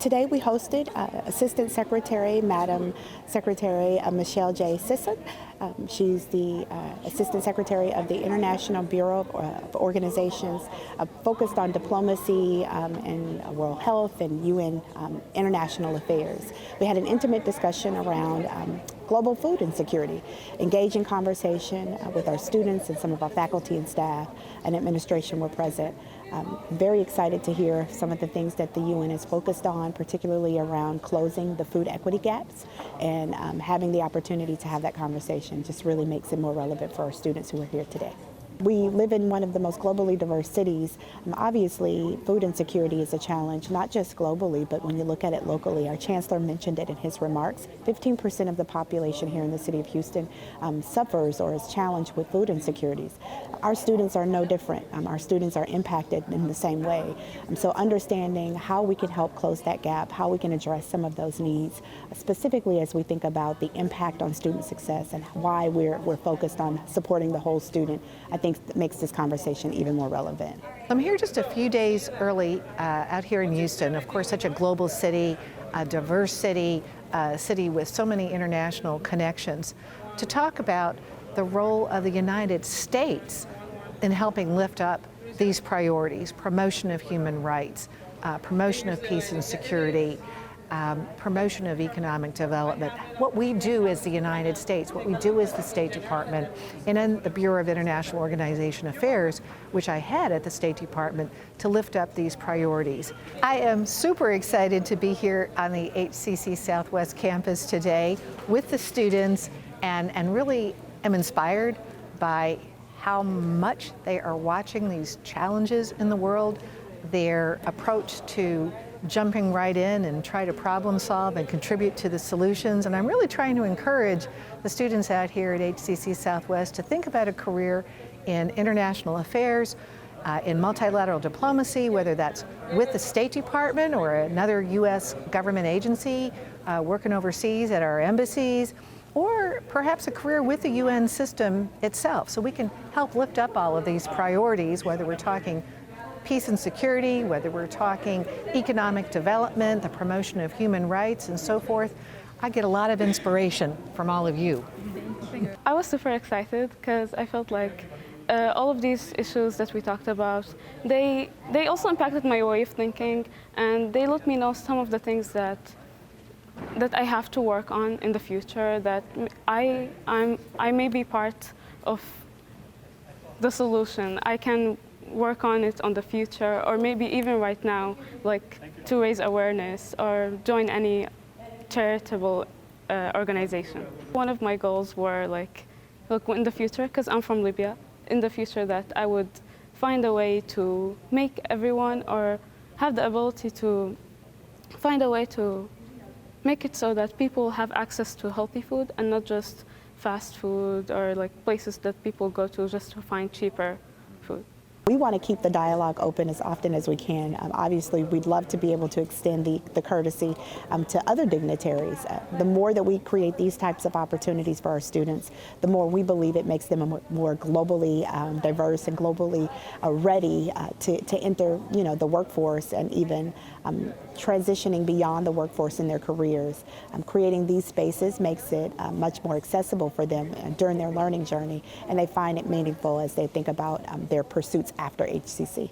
Today we hosted Assistant Secretary, Madam Secretary Michelle J. Sisson. She's the Assistant Secretary of the International Bureau of Organizations focused on diplomacy and world health and UN international affairs. We had an intimate discussion around global food insecurity, engaging conversation with our students, and some of our faculty and staff and administration were present. Very excited to hear some of the things that the UN is focused on, particularly around closing the food equity gaps, and having the opportunity to have that conversation just really makes it more relevant for our students who are here today. We live in one of the most globally diverse cities. Obviously, food insecurity is a challenge, not just globally, but when you look at it locally. Our chancellor mentioned it in his remarks. 15% of the population here in the city of Houston suffers or is challenged with food insecurities. Our students are no different. Our students are impacted in the same way. So understanding how we can help close that gap, how we can address some of those needs, specifically as we think about the impact on student success and why we're focused on supporting the whole student, I think makes this conversation even more relevant. I'm here just a few days early out here in Houston. Of course, such a global city, a diverse city, a city with so many international connections, to talk about the role of the United States in helping lift up these priorities: promotion of human rights, promotion of peace and security, promotion of economic development. What we do as the United States, what we do as the State Department, and in the Bureau of International Organization Affairs, which I head at the State Department, to lift up these priorities. I am super excited to be here on the HCC Southwest campus today with the students, and really am inspired by how much they are watching these challenges in the world, their approach to jumping right in and try to problem solve and contribute to the solutions. And I'm really trying to encourage the students out here at HCC Southwest to think about a career in international affairs, in multilateral diplomacy, whether that's with the State Department or another U.S. government agency, working overseas at our embassies, or perhaps a career with the UN system itself. So we can help lift up all of these priorities, whether we're talking peace and security, whether we're talking economic development, the promotion of human rights, and so forth. I get a lot of inspiration from all of you. I was super excited because I felt like all of these issues that we talked about, they also impacted my way of thinking, and they let me know some of the things that I have to work on in the future, that I may be part of the solution. I can work on it on the future, or maybe even right now, like to raise awareness or join any charitable organization. One of my goals were like, look, in the future, because I'm from Libya, in the future that I would find a way to make everyone, or have the ability to find a way to make it so that people have access to healthy food and not just fast food or like places that people go to just to find cheaper food. We want to keep the dialogue open as often as we can. Obviously, we'd love to be able to extend the courtesy to other dignitaries. The more that we create these types of opportunities for our students, the more we believe it makes them more globally diverse and globally ready to enter, the workforce, and even transitioning beyond the workforce in their careers. Creating these spaces makes it much more accessible for them during their learning journey, and they find it meaningful as they think about their pursuits after HCC.